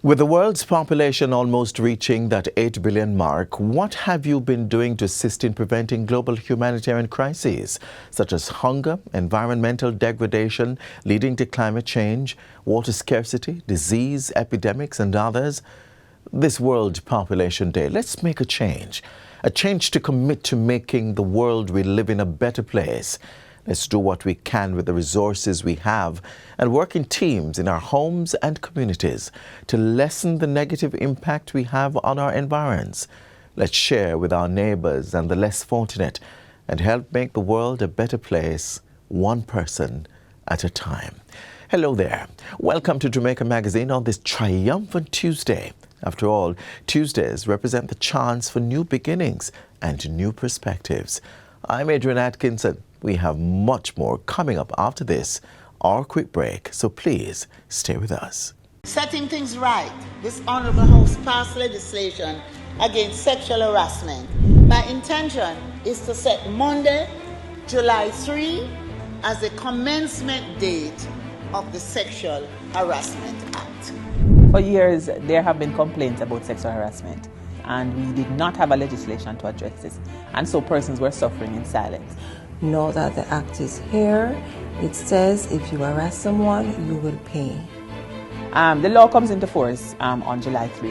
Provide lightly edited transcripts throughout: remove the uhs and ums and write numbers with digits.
With the world's population almost reaching that 8 billion mark, what have you been doing to assist in preventing global humanitarian crises, such as hunger, environmental degradation leading to climate change, water scarcity, disease, epidemics, and others? This World Population Day, let's make a change to commit to making the world we live in a better place. Let's do what we can with the resources we have and work in teams in our homes and communities to lessen the negative impact we have on our environs. Let's share with our neighbors and the less fortunate and help make the world a better place, one person at a time. Hello there. Welcome to Jamaica Magazine on this triumphant Tuesday. After all, Tuesdays represent the chance for new beginnings and new perspectives. I'm Adrian Atkinson. We have much more coming up after this, our quick break, so please stay with us. Setting things right, this Honourable House passed legislation against sexual harassment. My intention is to set Monday, July 3 as the commencement date of the Sexual Harassment Act. For years, there have been complaints about sexual harassment, and we did not have a legislation to address this, and so persons were suffering in silence. Know that the act is here. It says if you harass someone, you will pay. The law comes into force on July 3,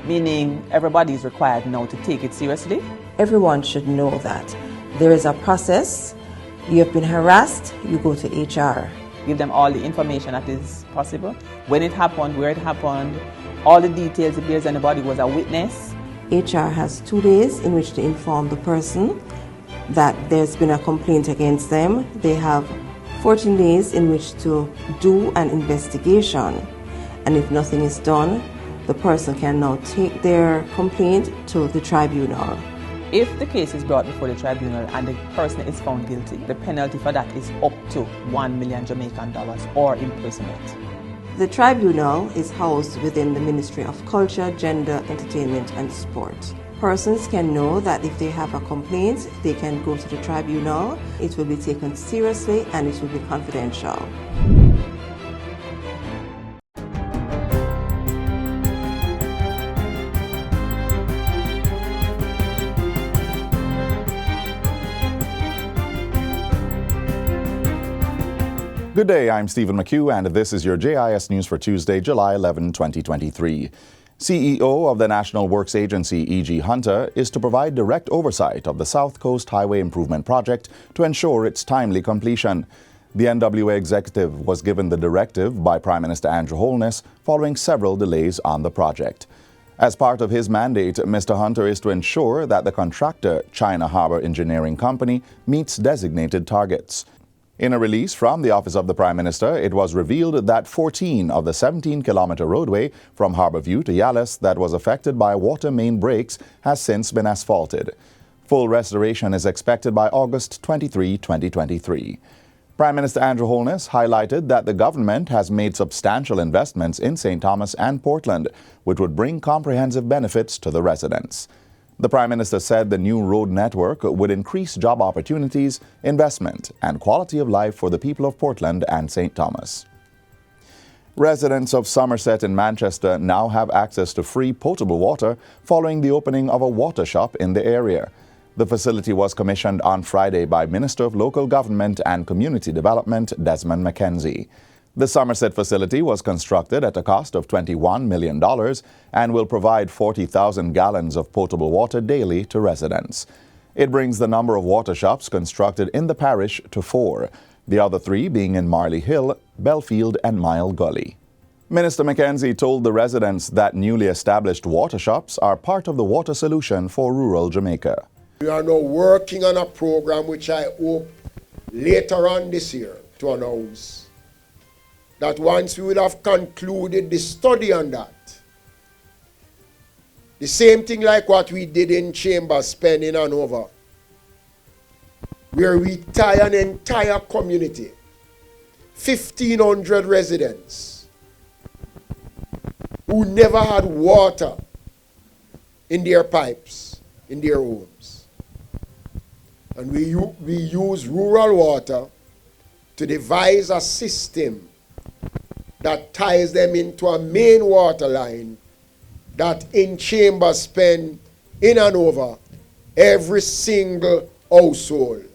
meaning everybody is required now to take it seriously. Everyone should know that there is a process. You have been harassed, you go to HR. Give them all the information that is possible. When it happened, where it happened, all the details, if there's anybody who was a witness. HR has 2 days in which to inform the person that there's been a complaint against them. They have 14 days in which to do an investigation. And if nothing is done, the person can now take their complaint to the tribunal. If the case is brought before the tribunal and the person is found guilty, the penalty for that is up to $1 million Jamaican dollars or imprisonment. The tribunal is housed within the Ministry of Culture, Gender, Entertainment and Sport. Persons can know that if they have a complaint, they can go to the tribunal. It will be taken seriously and it will be confidential. Good day, I'm Stephen McHugh, and this is your JIS News for Tuesday, July 11, 2023. CEO of the National Works Agency, E.G. Hunter, is to provide direct oversight of the South Coast Highway Improvement Project to ensure its timely completion. The NWA executive was given the directive by Prime Minister Andrew Holness following several delays on the project. As part of his mandate, Mr. Hunter is to ensure that the contractor, China Harbour Engineering Company, meets designated targets. In a release from the Office of the Prime Minister, it was revealed that 14 of the 17-kilometer roadway from Harbourview to Yallis that was affected by water main breaks has since been asphalted. Full restoration is expected by August 23, 2023. Prime Minister Andrew Holness highlighted that the government has made substantial investments in St. Thomas and Portland, which would bring comprehensive benefits to the residents. The Prime Minister said the new road network would increase job opportunities, investment, and quality of life for the people of Portland and St. Thomas. Residents of Somerset and Manchester now have access to free potable water following the opening of a water shop in the area. The facility was commissioned on Friday by Minister of Local Government and Community Development, Desmond McKenzie. The Somerset facility was constructed at a cost of $21 million and will provide 40,000 gallons of potable water daily to residents. It brings the number of water shops constructed in the parish to 4, the other 3 being in Marley Hill, Belfield and Mile Gully. Minister McKenzie told the residents that newly established water shops are part of the water solution for rural Jamaica. We are now working on a program which I hope later on this year to announce. That once we will have concluded the study on that, the same thing like what we did in Chambers Pen in Hanover, where we tie an entire community, 1,500 residents, who never had water in their pipes, in their homes. And we use rural water to devise a system that ties them into a main water line that in Chambers spend in and over every single household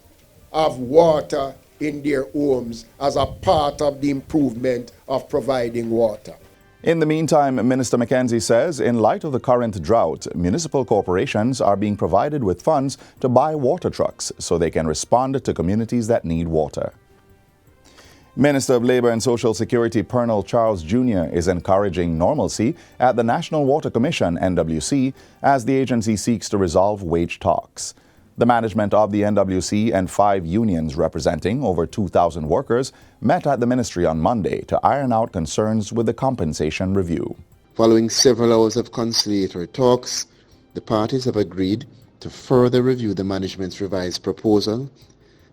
of water in their homes as a part of the improvement of providing water. In the meantime, Minister Mackenzie says in light of the current drought, municipal corporations are being provided with funds to buy water trucks so they can respond to communities that need water. Minister of Labour and Social Security Pernell Charles Jr. is encouraging normalcy at the National Water Commission, NWC, as the agency seeks to resolve wage talks. The management of the NWC and 5 unions representing over 2,000 workers met at the ministry on Monday to iron out concerns with the compensation review. Following several hours of conciliatory talks, the parties have agreed to further review the management's revised proposal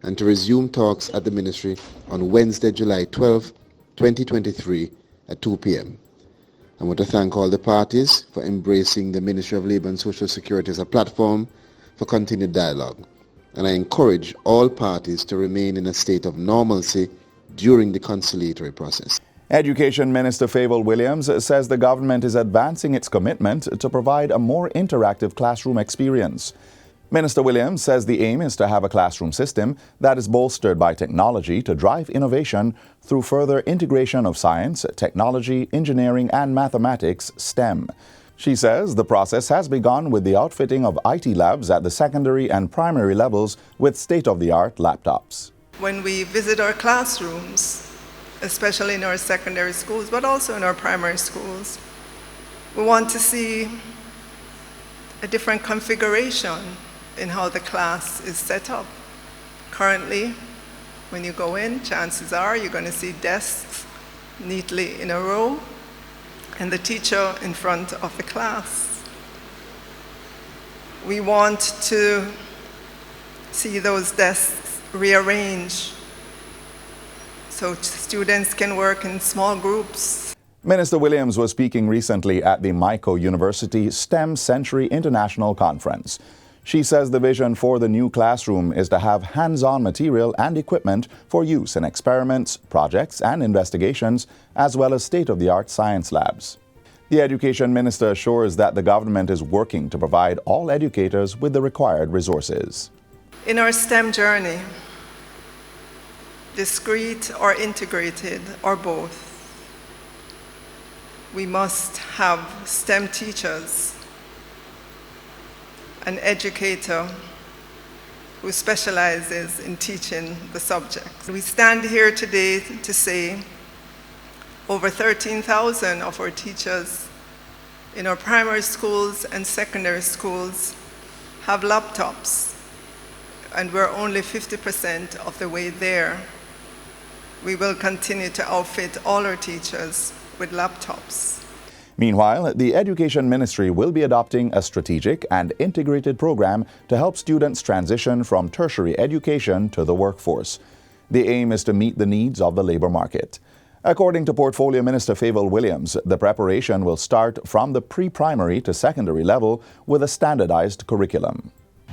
and to resume talks at the ministry on Wednesday, July 12, 2023 at 2 p.m. I want to thank all the parties for embracing the Ministry of Labour and Social Security as a platform for continued dialogue, and I encourage all parties to remain in a state of normalcy during the conciliatory process. Education Minister Favour Williams says the government is advancing its commitment to provide a more interactive classroom experience. Minister Williams says the aim is to have a classroom system that is bolstered by technology to drive innovation through further integration of science, technology, engineering, and mathematics, STEM. She says the process has begun with the outfitting of IT labs at the secondary and primary levels with state-of-the-art laptops. When we visit our classrooms, especially in our secondary schools, but also in our primary schools, we want to see a different configuration in how the class is set up. Currently, when you go in, chances are you're going to see desks neatly in a row and the teacher in front of the class. We want to see those desks rearranged so students can work in small groups. Minister Williams was speaking recently at the Micro University STEM Century International Conference. She says the vision for the new classroom is to have hands-on material and equipment for use in experiments, projects, and investigations, as well as state-of-the-art science labs. The Education Minister assures that the government is working to provide all educators with the required resources. In our STEM journey, discrete or integrated or both, we must have STEM teachers, an educator who specializes in teaching the subject. We stand here today to say over 13,000 of our teachers in our primary schools and secondary schools have laptops, and we're only 50% of the way there. We will continue to outfit all our teachers with laptops. Meanwhile, the Education Ministry will be adopting a strategic and integrated program to help students transition from tertiary education to the workforce. The aim is to meet the needs of the labor market. According to Portfolio Minister Favour Williams, the preparation will start from the pre-primary to secondary level with a standardized curriculum.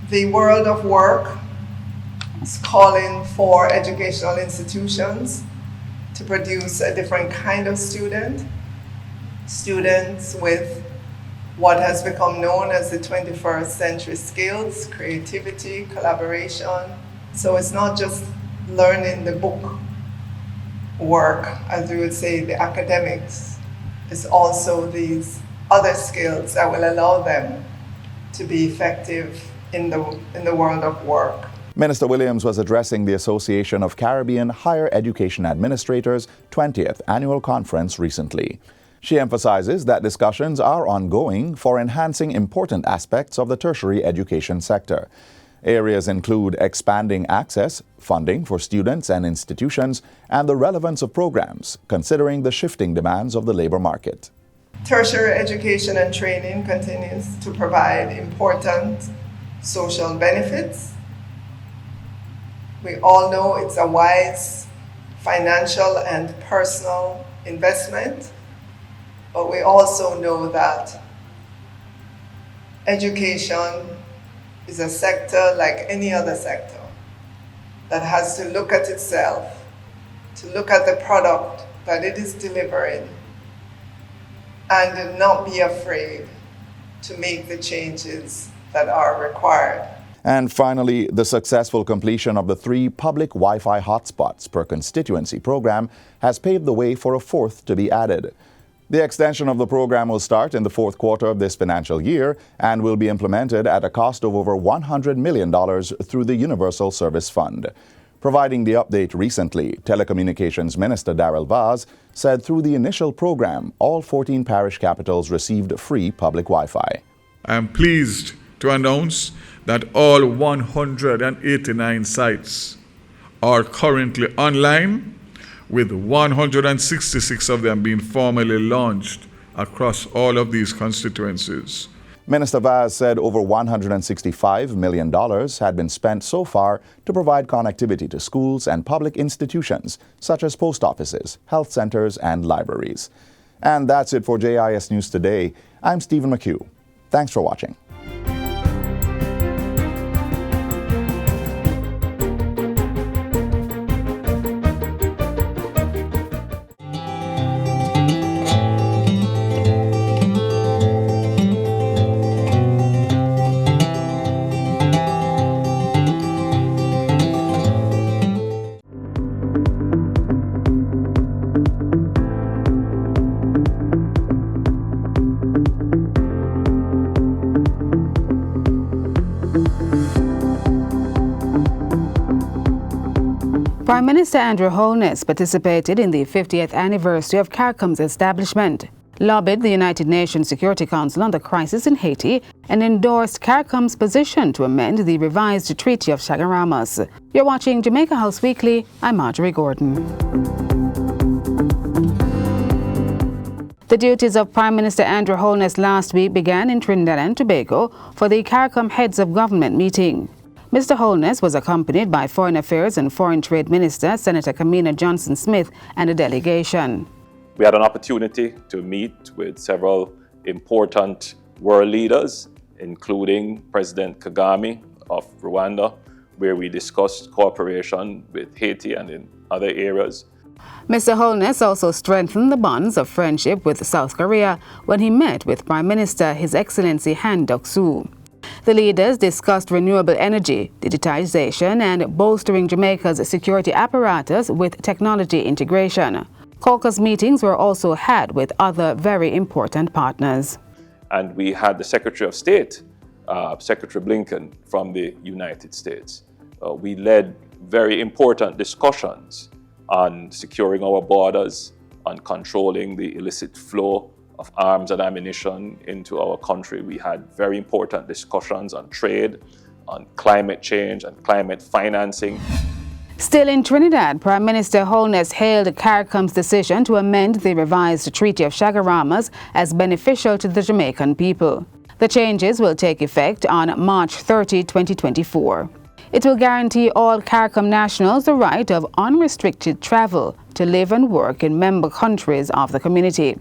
The world of work is calling for educational institutions to produce a different kind of students with what has become known as the 21st century skills, creativity, collaboration. So it's not just learning the book work, as we would say, the academics. It's also these other skills that will allow them to be effective in the world of work. Minister Williams was addressing the Association of Caribbean Higher Education Administrators' 20th annual conference recently. She emphasizes that discussions are ongoing for enhancing important aspects of the tertiary education sector. Areas include expanding access, funding for students and institutions, and the relevance of programs, considering the shifting demands of the labor market. Tertiary education and training continues to provide important social benefits. We all know it's a wise financial and personal investment, but we also know that education is a sector like any other sector that has to look at itself, to look at the product that it is delivering and not be afraid to make the changes that are required. And finally, the successful completion of the 3 public Wi-Fi hotspots per constituency program has paved the way for a 4th to be added. The extension of the program will start in the 4th quarter of this financial year and will be implemented at a cost of over $100 million through the Universal Service Fund. Providing the update recently, Telecommunications Minister Darrell Vaz said through the initial program, all 14 parish capitals received free public Wi-Fi. I am pleased to announce that all 189 sites are currently online, with 166 of them being formally launched across all of these constituencies. Minister Vaz said over $165 million had been spent so far to provide connectivity to schools and public institutions, such as post offices, health centers, and libraries. And that's it for JIS News Today. I'm Stephen McHugh. Thanks for watching. Prime Minister Andrew Holness participated in the 50th anniversary of CARICOM's establishment, lobbied the United Nations Security Council on the crisis in Haiti, and endorsed CARICOM's position to amend the revised Treaty of Chaguaramas. You're watching Jamaica House Weekly. I'm Marjorie Gordon. The duties of Prime Minister Andrew Holness last week began in Trinidad and Tobago for the CARICOM Heads of Government meeting. Mr. Holness was accompanied by Foreign Affairs and Foreign Trade Minister Senator Kamina Johnson-Smith and a delegation. We had an opportunity to meet with several important world leaders, including President Kagame of Rwanda, where we discussed cooperation with Haiti and in other areas. Mr. Holness also strengthened the bonds of friendship with South Korea when he met with Prime Minister His Excellency Han Duck-soo. The leaders discussed renewable energy, digitization, and bolstering Jamaica's security apparatus with technology integration. Caucus meetings were also had with other very important partners. And we had the Secretary of State, Secretary Blinken, from the United States. We led very important discussions on securing our borders, on controlling the illicit flow of arms and ammunition into our country. We had very important discussions on trade, on climate change and climate financing. Still in Trinidad, Prime Minister Holness hailed CARICOM's decision to amend the revised Treaty of Chaguaramas as beneficial to the Jamaican people. The changes will take effect on March 30, 2024. It will guarantee all CARICOM nationals the right of unrestricted travel to live and work in member countries of the community.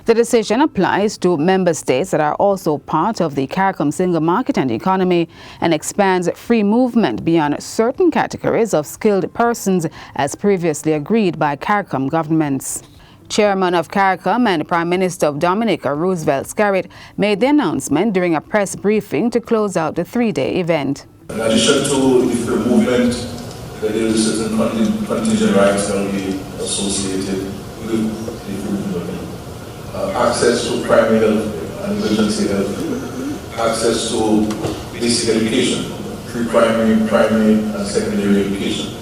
The decision applies to member states that are also part of the CARICOM single market and economy and expands free movement beyond certain categories of skilled persons as previously agreed by CARICOM governments. Chairman of CARICOM and Prime Minister of Dominica, Roosevelt Scarrett, made the announcement during a press briefing to close out the 3-day event. In addition to the free movement, there is certain contingent rights that will be associated with the free movement. Access to primary health and emergency health, access to basic education, pre-primary, primary and secondary education.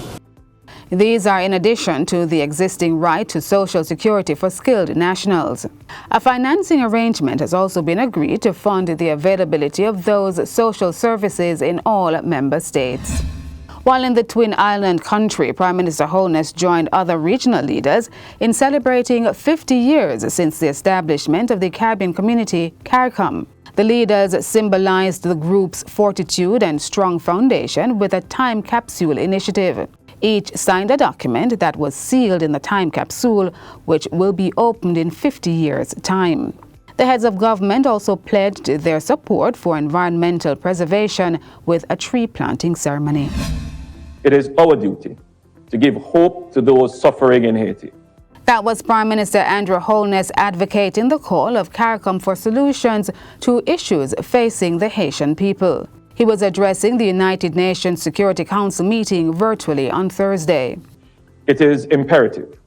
These are in addition to the existing right to Social Security for skilled nationals. A financing arrangement has also been agreed to fund the availability of those social services in all member states. While in the Twin Island country, Prime Minister Holness joined other regional leaders in celebrating 50 years since the establishment of the Caribbean community, CARICOM. The leaders symbolized the group's fortitude and strong foundation with a time capsule initiative. Each signed a document that was sealed in the time capsule, which will be opened in 50 years' time. The heads of government also pledged their support for environmental preservation with a tree planting ceremony. It is our duty to give hope to those suffering in Haiti. That was Prime Minister Andrew Holness advocating the call of CARICOM for solutions to issues facing the Haitian people. He was addressing the United Nations Security Council meeting virtually on Thursday. It is imperative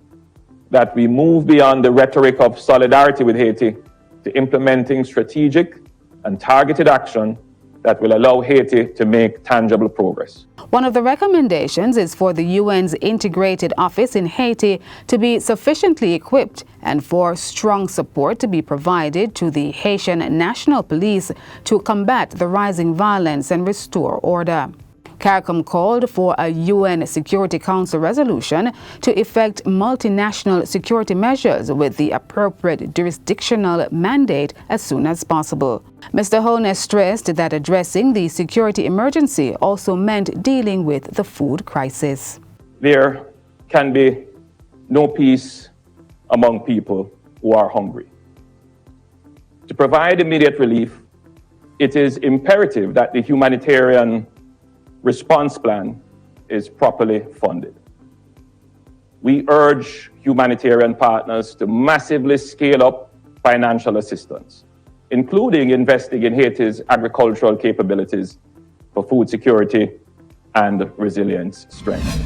that we move beyond the rhetoric of solidarity with Haiti to implementing strategic and targeted action that will allow Haiti to make tangible progress. One of the recommendations is for the UN's integrated office in Haiti to be sufficiently equipped and for strong support to be provided to the Haitian National Police to combat the rising violence and restore order. CARICOM called for a UN Security Council resolution to effect multinational security measures with the appropriate jurisdictional mandate as soon as possible. Mr. Holness stressed that addressing the security emergency also meant dealing with the food crisis. There can be no peace among people who are hungry. To provide immediate relief, it is imperative that the humanitarian response plan is properly funded. We urge humanitarian partners to massively scale up financial assistance, including investing in Haiti's agricultural capabilities for food security and resilience strength.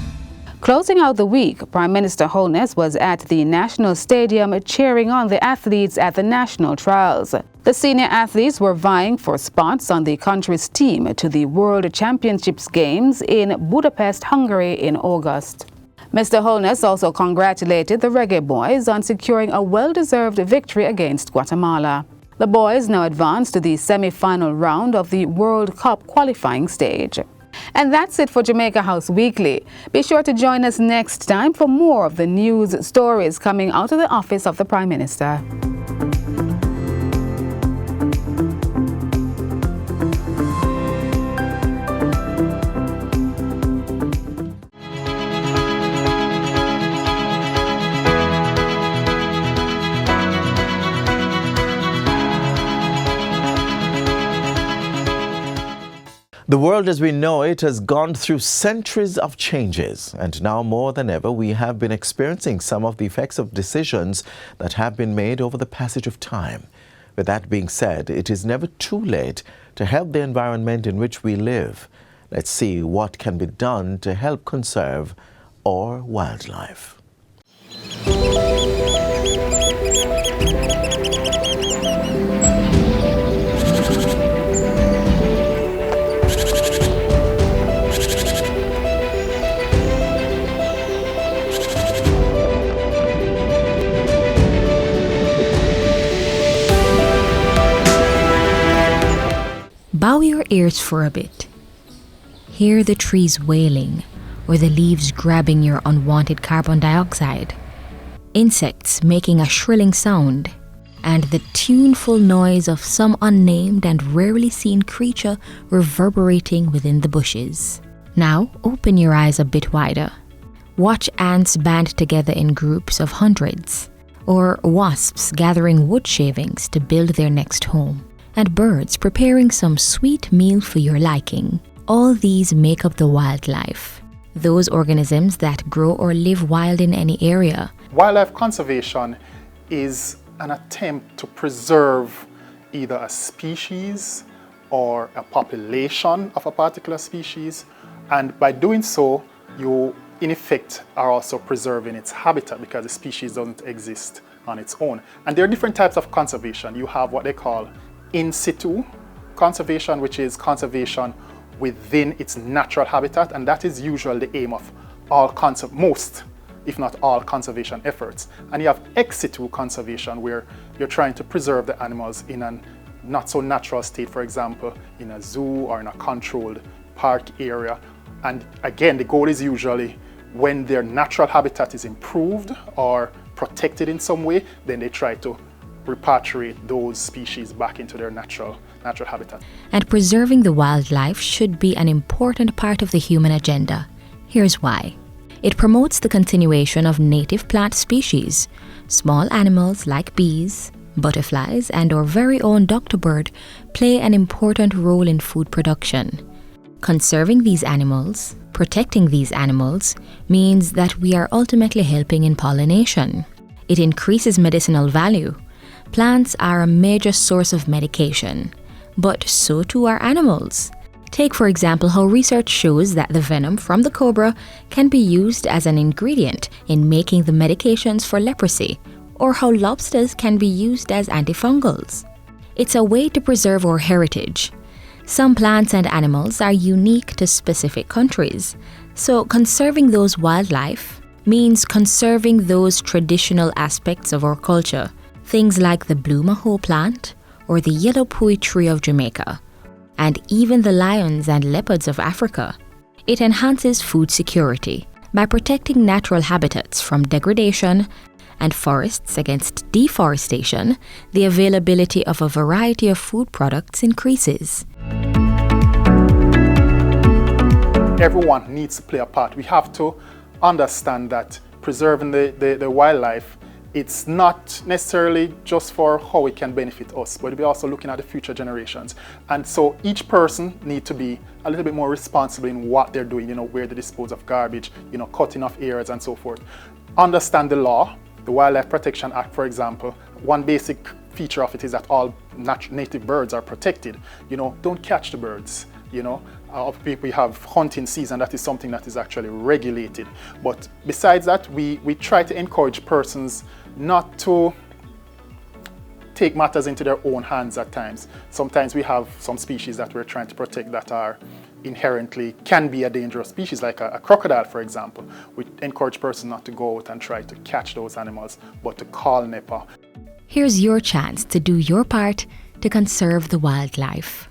Closing out the week, Prime Minister Holness was at the National Stadium cheering on the athletes at the national trials. The senior athletes were vying for spots on the country's team to the World Championships Games in Budapest, Hungary in August. Mr. Holness also congratulated the Reggae Boys on securing a well-deserved victory against Guatemala. The boys now advance to the semi-final round of the World Cup qualifying stage. And that's it for Jamaica House Weekly. Be sure to join us next time for more of the news stories coming out of the office of the Prime Minister. The world as we know it has gone through centuries of changes, and now more than ever we have been experiencing some of the effects of decisions that have been made over the passage of time. With that being said, it is never too late to help the environment in which we live. Let's see what can be done to help conserve our wildlife. Bow your ears for a bit. Hear the trees wailing or the leaves grabbing your unwanted carbon dioxide. Insects making a shrilling sound and the tuneful noise of some unnamed and rarely seen creature reverberating within the bushes. Now open your eyes a bit wider. Watch ants band together in groups of hundreds, or wasps gathering wood shavings to build their next home, and birds preparing some sweet meal for your liking. All these make up the wildlife, those organisms that grow or live wild in any area. Wildlife conservation is an attempt to preserve either a species or a population of a particular species, and by doing so, you in effect are also preserving its habitat because the species doesn't exist on its own. And there are different types of conservation. You have what they call in situ conservation, which is conservation within its natural habitat, and that is usually the aim of most, if not all, conservation efforts. And you have ex situ conservation, where you're trying to preserve the animals in a not so natural state, for example, in a zoo or in a controlled park area. And again, the goal is usually when their natural habitat is improved or protected in some way, then they try to repatriate those species back into their natural habitat. And preserving the wildlife should be an important part of the human agenda. Here's why. It promotes the continuation of native plant species. Small animals like bees, butterflies, and our very own doctorbird play an important role in food production. Conserving these animals, protecting these animals, means that we are ultimately helping in pollination. It increases medicinal value. Plants are a major source of medication, but so too are animals. Take, for example, how research shows that the venom from the cobra can be used as an ingredient in making the medications for leprosy, or how lobsters can be used as antifungals. It's a way to preserve our heritage. Some plants and animals are unique to specific countries, so conserving those wildlife means conserving those traditional aspects of our culture, things like the blue maho plant or the yellow pui tree of Jamaica, and even the lions and leopards of Africa. It enhances food security by protecting natural habitats from degradation and forests against deforestation. The availability of a variety of food products increases. Everyone needs to play a part. We have to understand that preserving the wildlife, it's not necessarily just for how it can benefit us, but we're also looking at the future generations. And so each person needs to be a little bit more responsible in what they're doing, where they dispose of garbage, cutting off areas and so forth. Understand the law, the Wildlife Protection Act, for example. One basic feature of it is that all native birds are protected. Don't catch the birds. We have hunting season, that is something that is actually regulated. But besides that, we try to encourage persons not to take matters into their own hands at times. Sometimes we have some species that we're trying to protect that are inherently can be a dangerous species, like a crocodile, for example. We encourage persons not to go out and try to catch those animals, but to call NEPA. Here's your chance to do your part to conserve the wildlife.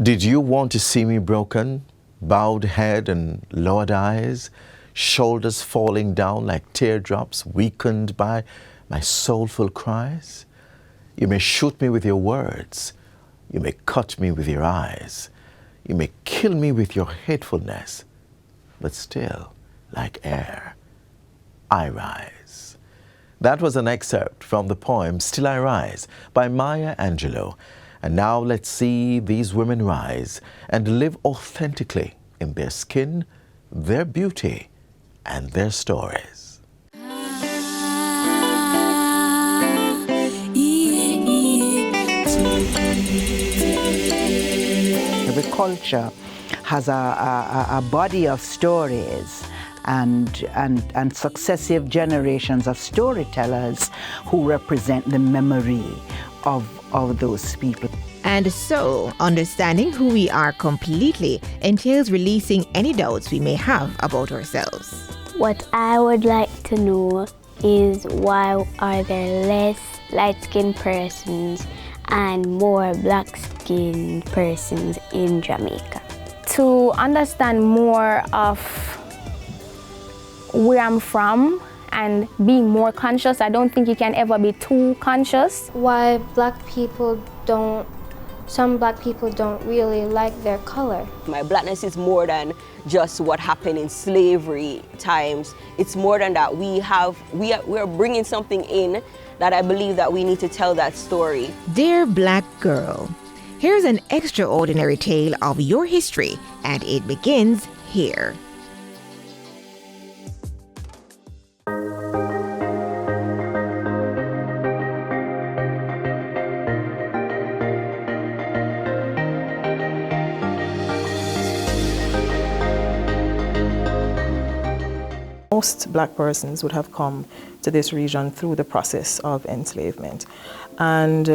Did you want to see me broken, bowed head and lowered eyes, shoulders falling down like teardrops, weakened by my soulful cries? You may shoot me with your words, you may cut me with your eyes, you may kill me with your hatefulness, but still, like air, I rise. That was an excerpt from the poem Still I Rise by Maya Angelou. And now let's see these women rise and live authentically in their skin, their beauty, and their stories. Every culture has a body of stories and successive generations of storytellers who represent the memory of those people. And so, understanding who we are completely entails releasing any doubts we may have about ourselves. What I would like to know is why are there less light-skinned persons and more black-skinned persons in Jamaica? To understand more of where I'm from and be more conscious. I don't think you can ever be too conscious. Why some black people don't really like their color. My blackness is more than just what happened in slavery times. It's more than that. We're bringing something in that I believe that we need to tell that story. Dear Black girl, here's an extraordinary tale of your history, and it begins here. Most black persons would have come to this region through the process of enslavement. And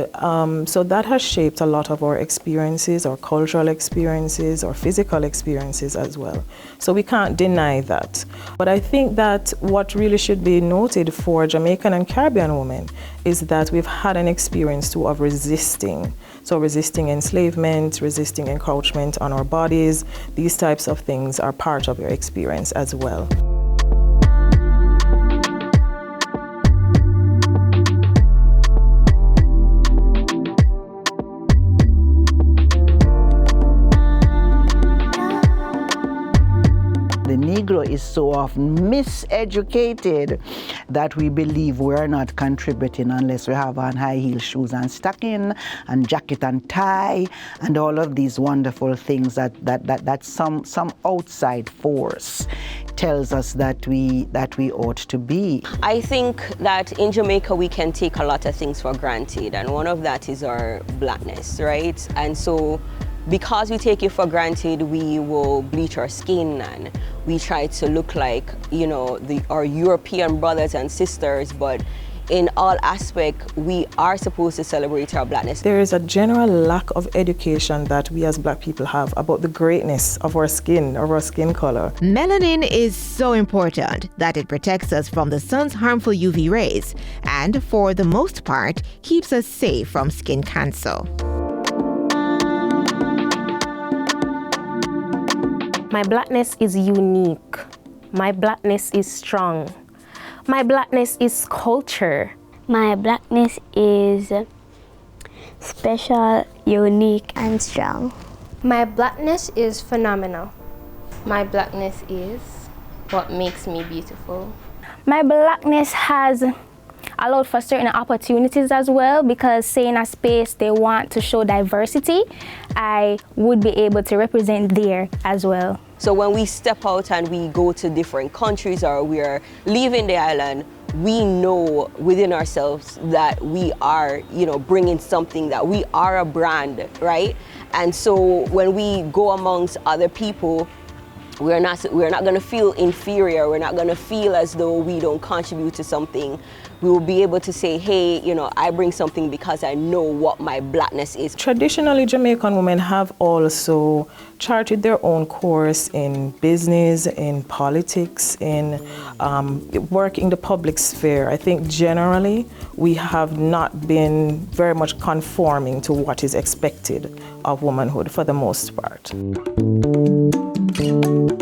so that has shaped a lot of our experiences, our cultural experiences, our physical experiences as well. So we can't deny that. But I think that what really should be noted for Jamaican and Caribbean women is that we've had an experience too of resisting. So resisting enslavement, resisting encroachment on our bodies, these types of things are part of your experience as well. The Negro is so often miseducated that we believe we're not contributing unless we have on high heel shoes and stocking and jacket and tie and all of these wonderful things that some outside force tells us that we ought to be. I think that in Jamaica we can take a lot of things for granted, and one of that is our blackness, right? And so because we take it for granted, we will bleach our skin and we try to look like, you know, our European brothers and sisters, but in all aspects, we are supposed to celebrate our blackness. There is a general lack of education that we as Black people have about the greatness of our skin, of our skin color. Melanin is so important that it protects us from the sun's harmful UV rays and, for the most part, keeps us safe from skin cancer. My blackness is unique. My blackness is strong. My blackness is culture. My blackness is special, unique, and strong. My blackness is phenomenal. My blackness is what makes me beautiful. My blackness has allowed for certain opportunities as well, because say in a space they want to show diversity, I would be able to represent there as well. So when we step out and we go to different countries or we are leaving the island, we know within ourselves that we are, you know, bringing something, that we are a brand, right? And so when we go amongst other people, we're not going to feel inferior. We're not going to feel as though we don't contribute to something. We will be able to say, hey, you know, I bring something because I know what my blackness is. Traditionally, Jamaican women have also charted their own course in business, in politics, in work in the public sphere. I think generally we have not been very much conforming to what is expected of womanhood for the most part.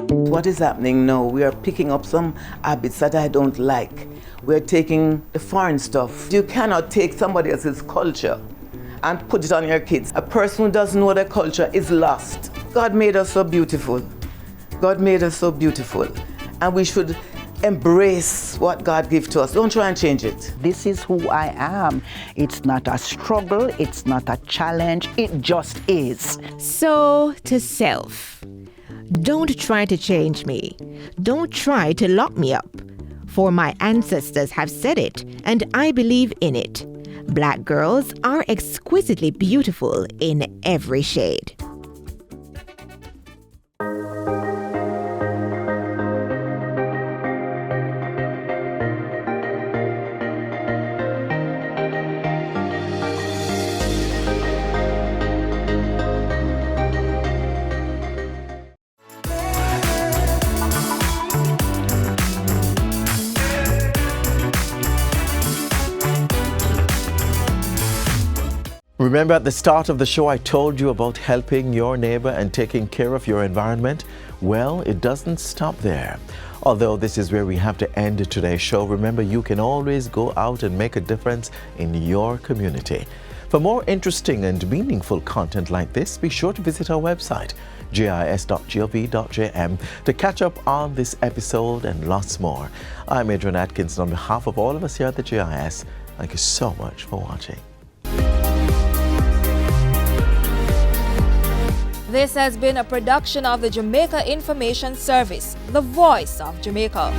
What is happening now? We are picking up some habits that I don't like. We're taking the foreign stuff. You cannot take somebody else's culture and put it on your kids. A person who doesn't know their culture is lost. God made us so beautiful. God made us so beautiful. And we should embrace what God gives to us. Don't try and change it. This is who I am. It's not a struggle. It's not a challenge. It just is. So, to self. Don't try to change me. Don't try to lock me up. For my ancestors have said it, and I believe in it. Black girls are exquisitely beautiful in every shade. Remember at the start of the show I told you about helping your neighbor and taking care of your environment? Well, it doesn't stop there. Although this is where we have to end today's show, remember you can always go out and make a difference in your community. For more interesting and meaningful content like this, be sure to visit our website, gis.gov.jm, to catch up on this episode and lots more. I'm Adrian Atkinson. On behalf of all of us here at the GIS, thank you so much for watching. This has been a production of the Jamaica Information Service, the voice of Jamaica.